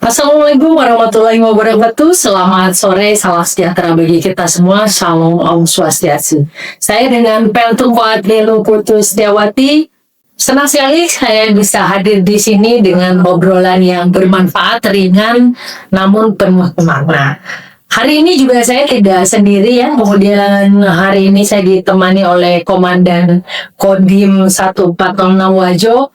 Assalamualaikum warahmatullahi wabarakatuh. Selamat sore, salam sejahtera bagi kita semua. Shalom Om Swastiastu. Saya dengan Peltu Kuat Nelu Putu Setiawati. Senang sekali saya bisa hadir di sini dengan obrolan yang bermanfaat, ringan, namun penuh makna. Hari ini juga saya tidak sendiri ya. Kemudian hari ini saya ditemani oleh Komandan Kodim 1406 Wajo,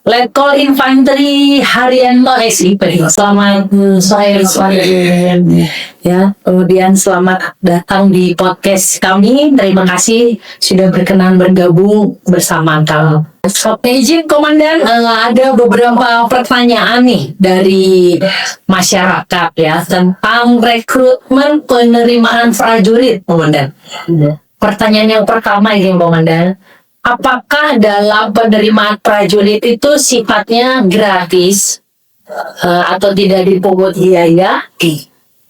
Letkol Infanteri Haryanto SI. Selamat sore ya. Kemudian selamat datang di podcast kami. Terima kasih sudah berkenan bergabung bersama kami. Izin Komandan, ada beberapa pertanyaan nih dari masyarakat ya tentang rekrutmen penerimaan prajurit, Komandan. Pertanyaan yang pertama izin Komandan, apakah dalam penerimaan prajurit itu sifatnya gratis atau tidak dipungut biaya?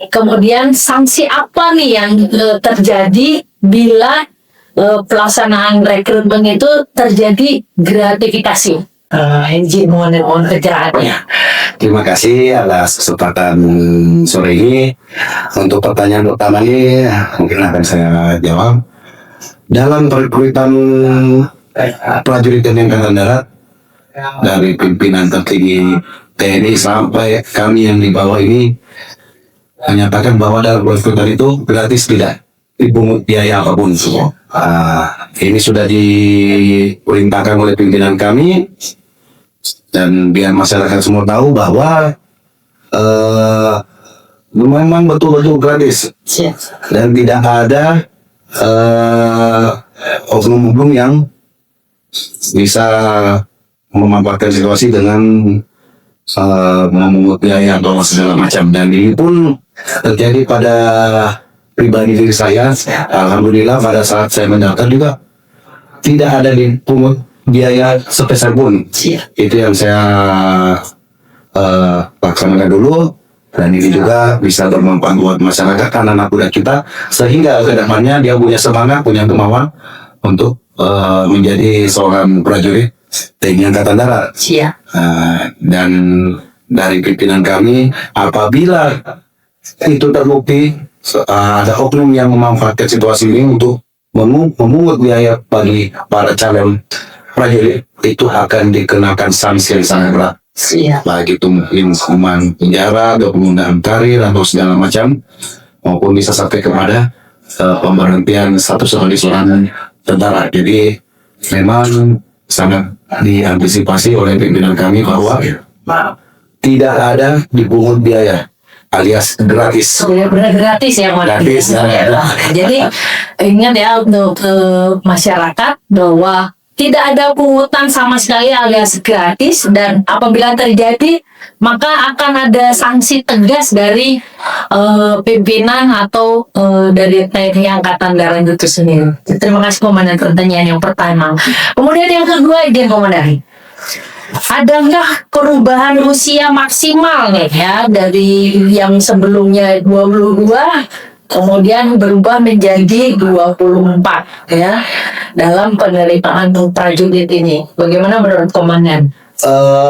Kemudian sanksi apa nih yang terjadi bila pelaksanaan rekrutmen itu terjadi gratifikasi? Izin mohon pencerahannya. Terima kasih atas kesempatan sore ini. Untuk pertanyaan pertama ini mungkin akan saya jawab. Dalam perekrutan prajurit TNI Angkatan Darat, dari pimpinan tertinggi TNI sampai kami yang di bawah ini menyatakan bahwa dalam perekrutan itu gratis, tidak dipungut biaya apapun. Ini sudah diperintahkan oleh pimpinan kami, dan biar masyarakat semua tahu bahwa memang betul-betul gratis dan tidak ada oknum-oknum yang bisa memanfaatkan situasi dengan memungut biaya atau segala macam. Dan ini pun terjadi pada pribadi diri saya. Alhamdulillah pada saat saya mendaftar juga tidak ada dipungut biaya sepeser pun. Itu yang saya laksanakan dulu, dan ini juga bisa bermanfaat buat masyarakat karena anak muda kita, sehingga kedepannya dia punya semangat, punya kemauan untuk menjadi seorang prajurit TNI Angkatan Darat. Dan dari pimpinan kami, apabila itu terbukti ada oknum yang memanfaatkan situasi ini untuk memungut biaya bagi para calon prajurit, itu akan dikenakan sanksi yang sangat berat. Baik itu mungkin hukuman penjara atau penundaan karir atau segala macam, maupun bisa sampai kepada pemberhentian status sebagai seorang tentara. Jadi memang sangat diantisipasi oleh pimpinan kami bahwa tidak ada dipungut biaya, alias gratis. Benar gratis ya, gratis. Jadi ingat ya untuk masyarakat bahwa tidak ada pungutan sama sekali alias gratis, dan apabila terjadi maka akan ada sanksi tegas dari pimpinan atau dari TNI Angkatan Darat itu sendiri. Terima kasih Komandan pertanyaan yang pertama. Kemudian yang kedua, izin Komandan, adakah perubahan usia maksimal nih ya dari yang sebelumnya 22 kemudian berubah menjadi 24 ya dalam penerimaan prajurit ini? Bagaimana menurut Komandan?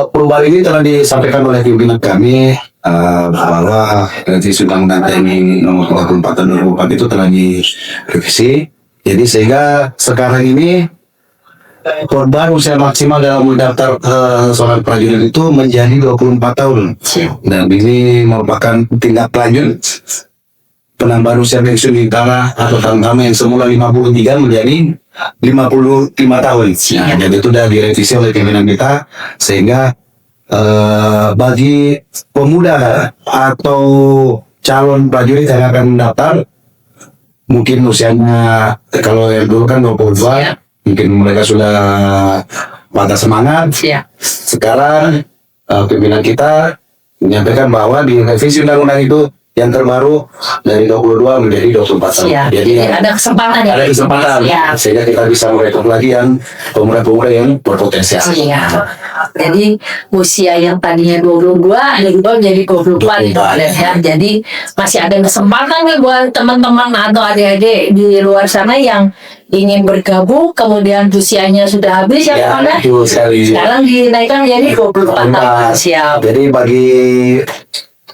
Perubahan ini telah disampaikan oleh pimpinan kami bahwa revisi Undang-Undang TNI nomor 34 tahun 2004 itu telah direvisi. Jadi sehingga sekarang ini korban usia maksimal dalam mendaftar seorang prajurit itu menjadi 24 tahun. Dan ini merupakan tindak lanjut penambahan usia pensiun bintara atau tamtama yang semula 53 menjadi 55 tahun. Jadi itu sudah direvisi oleh pimpinan kita, sehingga bagi pemuda atau calon prajurit yang akan mendaftar, mungkin usianya kalau yang dulu kan 22, mungkin mereka sudah patah semangat. Sekarang pimpinan kita menyampaikan bahwa di revisi undang-undang itu yang terbaru dari 22 menjadi 24 tahun. Jadi ada kesempatan ya? Ada kesempatan, sehingga kita bisa merekrut lagi yang pemuda-pemuda yang berpotensial. Jadi usia yang tadinya 22 ada juga menjadi 24 ya. Jadi masih ada kesempatan nih buat teman-teman atau adik-adik di luar sana yang ingin bergabung, kemudian usianya sudah habis ya, Pak? Sekarang dinaikkan menjadi 24 tahun. Siap. Jadi bagi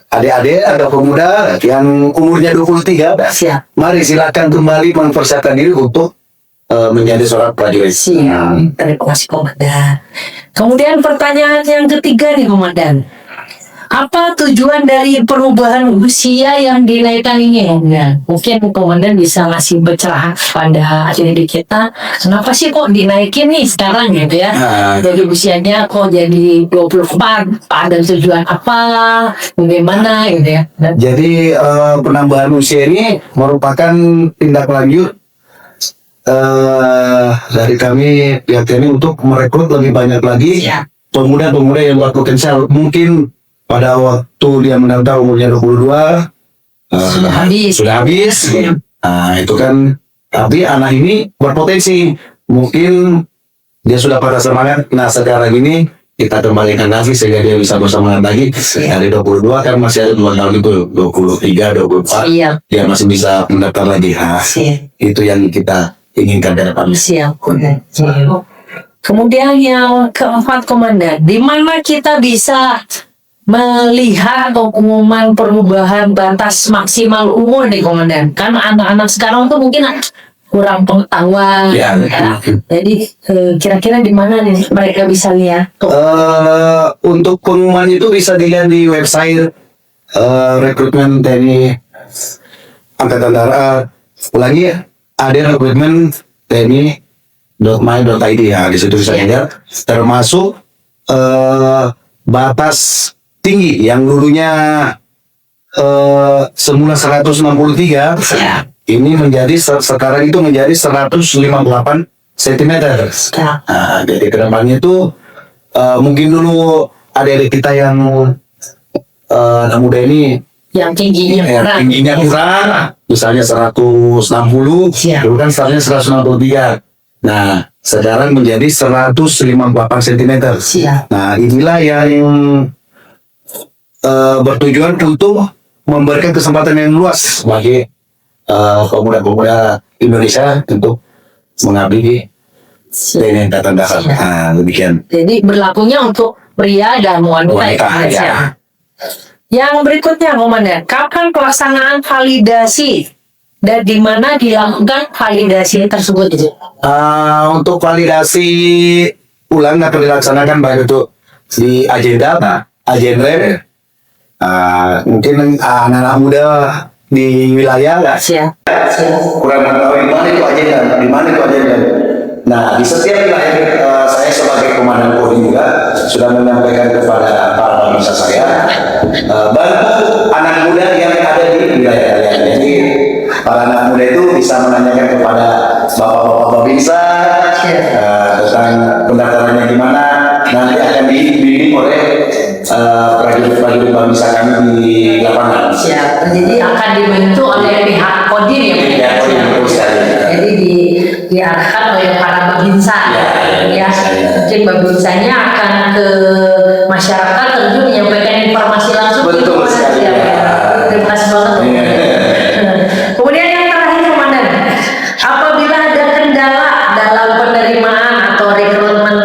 adik-adik atau pemuda yang umurnya 23, Siap. mari silakan kembali mempersiapkan diri untuk menjadi seorang prajurit. Siap. Terima kasih Komandan. Kemudian pertanyaan yang ketiga nih Komandan. Apa tujuan dari perubahan usia yang dinaikkan ini? Nah, mungkin Komandan bisa ngasih pencerahan pada adik-adik kita. Kenapa sih kok dinaikin nih sekarang gitu ya? Jadi usianya kok jadi 24? Ada tujuan apa? Bagaimana gitu ya? Jadi penambahan usia ini merupakan tindak lanjut dari kami pihak TNI untuk merekrut lebih banyak lagi pemuda-pemuda yang berpotensial. Mungkin pada waktu dia mendaftar umurnya 22 sudah habis. Nah, itu kan, tapi anak ini berpotensi, mungkin dia sudah pada semangat. Nah, sekarang ini kita kembalikan lagi sehingga dia bisa bersemangat lagi. Dari 22 kan masih ada 2 tahun itu, 23, 24 dia masih bisa mendaftar lagi. Nah, itu yang kita inginkan ke depan. Kemudian yang keempat Komandan, di mana kita bisa melihat pengumuman perubahan batas maksimal umur nih Komandan? Kan anak-anak sekarang tuh mungkin kurang pengetahuan. Jadi kira-kira di mana nih mereka bisa lihat? Untuk pengumuman itu bisa dilihat di website rekrutmen TNI Angkatan Darat. Ulangi, ada rekrutmen TNI.my.id ya, di situ bisa dilihat termasuk batas tinggi yang dulunya semula 163 ini menjadi sekarang itu menjadi 158 cm. Nah, jadi kedepannya itu mungkin dulu adik-adik kita yang anak muda ini yang tingginya kurang, misalnya 160, dulu kan startnya 163. Nah, sekarang menjadi 158 cm. Nah, inilah yang bertujuan untuk memberikan kesempatan yang luas bagi pemuda-pemuda Indonesia untuk mengabdi di TNI Angkatan Darat. Nah, demikian. Jadi berlakunya untuk pria dan wanita. Ya. Yang berikutnya Komandan, kapan pelaksanaan validasi dan di mana dilakukan validasi tersebut? Untuk validasi ulang akan dilaksanakan baik itu di agenda, mungkin anak-anak muda di wilayah kurang mengetahui di mana itu agenda. Nah, di setiap wilayah saya sebagai komandan Polri juga sudah menyampaikan kepada para pemirsa saya, bantu anak muda yang ada di wilayah kalian. Jadi para anak muda itu bisa menanyakan kepada bapak-bapak pemirsa tentang pendaftarannya di mana, nanti akan dibimbing oleh prajurit-prajurit pemirsa kami di lapangan. Jadi akan dibantu oleh pihak Kodim ya. Jadi diarahkan oleh para babinsa. Mungkin babinsanya akan ke masyarakat terjun menyampaikan informasi langsung. Betul sekali. Terima kasih banget. Kemudian yang terakhir Komandan, apabila ada kendala dalam penerimaan atau rekrutmen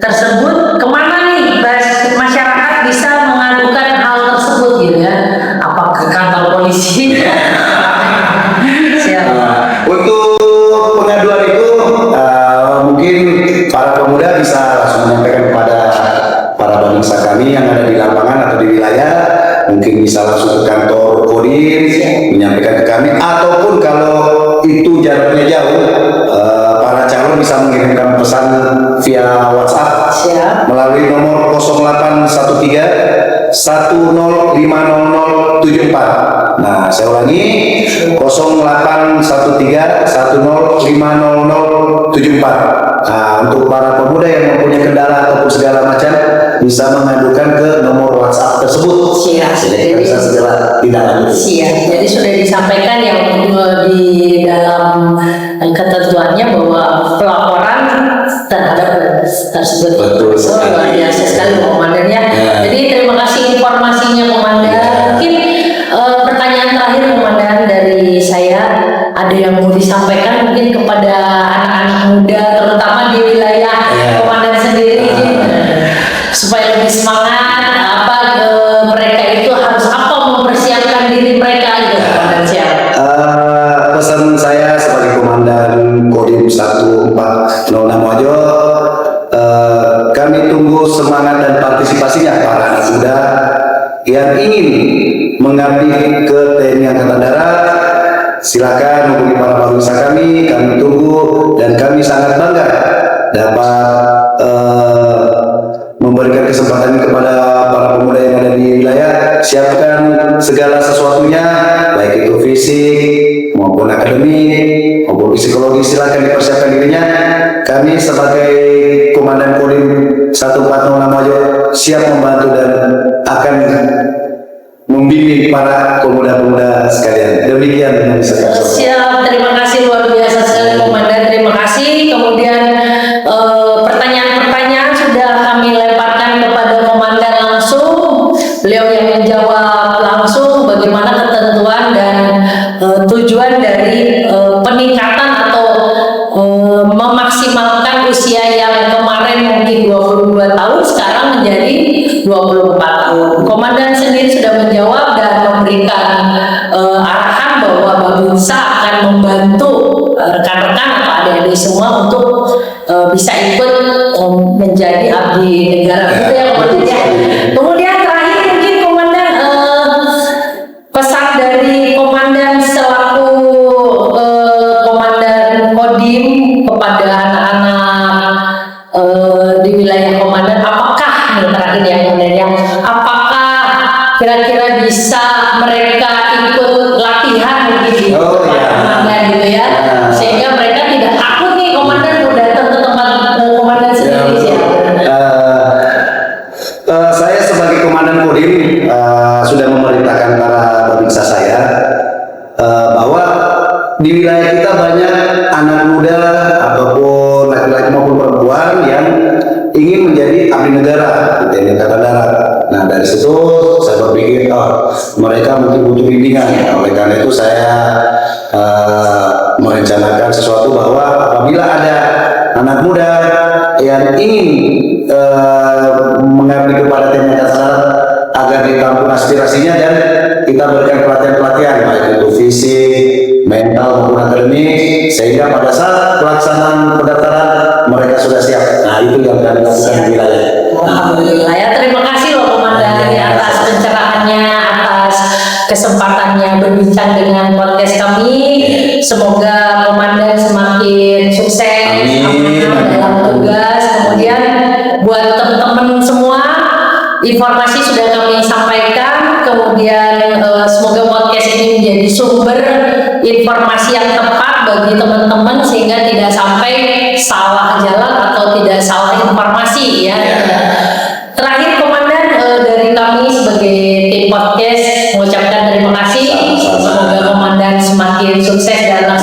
tersebut, kemana nih masyarakat bisa mengadukan hal tersebut gitu ya? Apa ke kantor polisi? Untuk pengaduan itu mungkin para pemuda bisa langsung menyampaikan kepada para babinsa kami yang ada di lapangan atau di wilayah, mungkin bisa langsung ke kantor Kodim menyampaikan ke kami, ataupun kalau itu jaraknya jauh, para calon bisa mengirimkan pesan via WhatsApp melalui nomor 0813 10500074. Nah, saya ulangi, 0813 10500074. Nah, untuk para pemuda yang mempunyai kendala ataupun segala macam bisa mengadukan ke nomor WhatsApp tersebut. Jadi bisa segera tidak lanjut. Jadi sudah disampaikan yang di dalam ketentuannya bahwa pelaporan terhadap tersebut. Betul sekali. Luar biasa sekali Komandan ya. Jadi terima kasih informasinya Komandan. Mungkin pertanyaan terakhir Komandan dari saya, ada yang mau disampaikan mungkin kepada anak-anak muda terutama di wilayah Komandan sendiri supaya lebih semangat, mereka itu harus pastinya para anak muda yang ingin mengabdi ke TNI Angkatan Darat, silakan hubungi para babinsa kami tunggu dan kami sangat bangga dapat memberikan kesempatan kepada para pemuda yang ada di wilayah. Siapkan segala sesuatunya, baik itu fisik maupun akademik maupun psikologi, silakan dipersiapkan dirinya. Kami sebagai Komandan Kodim 1406 Majo siap membantu dan akan membimbing para pemuda-pemuda sekalian. Demikian yang bisa saya sampaikan. Siap, terima kasih luar biasa sekali Komandan, terima kasih. Kemudian pertanyaan-pertanyaan sudah kami lemparkan kepada Komandan langsung. Beliau yang menjawab langsung bagaimana ketentuan dan tujuan dari peningkatan atau memaksimalkan usia yang kemarin mungkin 22 tahun sekarang menjadi 24 tahun. Komandan sendiri sudah menjawab dan memberikan arahan bahwa Babinsa akan membantu rekan-rekan atau adik-adik semua untuk bisa ikut menjadi abdi negara. Gitu ya Komandan ya. Kemudian terakhir mungkin Komandan pesan dari Komandan selaku Komandan Kodim kepada anak-anak di wilayah Komandan, apakah nih terakhir ya Komandan ya, apakah kira-kira bisa mereka ikut latihan begitu Komandan gitu ya, sehingga mereka tidak takut nih Komandan mau datang ke tempat Komandan sendiri ya. Saya sebagai Komandan Kodim sudah memerintahkan para babinsa saya bahwa di wilayah kita banyak anak muda ataupun laki-laki maupun perempuan yang ingin menjadi abdi negara di TNI Angkatan Darat. Nah dari situ saya berpikir mereka mungkin butuh bimbingan. Oleh karena itu saya merencanakan sesuatu bahwa apabila ada anak muda yang ingin mengabdi kepada TNI Angkatan Darat agar ditampung aspirasinya dan kita berikan pelatihan-pelatihan baik itu fisik, mental maupun akademik, sehingga pada saat pelaksanaan pendaftaran mereka sudah siap. Nah itu yang kami lakukan di wilayah. Alhamdulillah ya, terima kasih loh Komandan atas pencerahannya, atas kesempatannya berbincang dengan podcast kami. Semoga Komandan semakin sukses dalam tugas. Kemudian buat teman-teman semua, informasi sudah kami sampaikan. Kemudian semoga podcast ini menjadi sumber informasi yang tepat bagi teman-teman sehingga tidak sampai salah jalan atau tidak salah informasi ya. Terakhir Komandan dari kami sebagai tim podcast mengucapkan terima kasih. Semoga Komandan semakin sukses dalam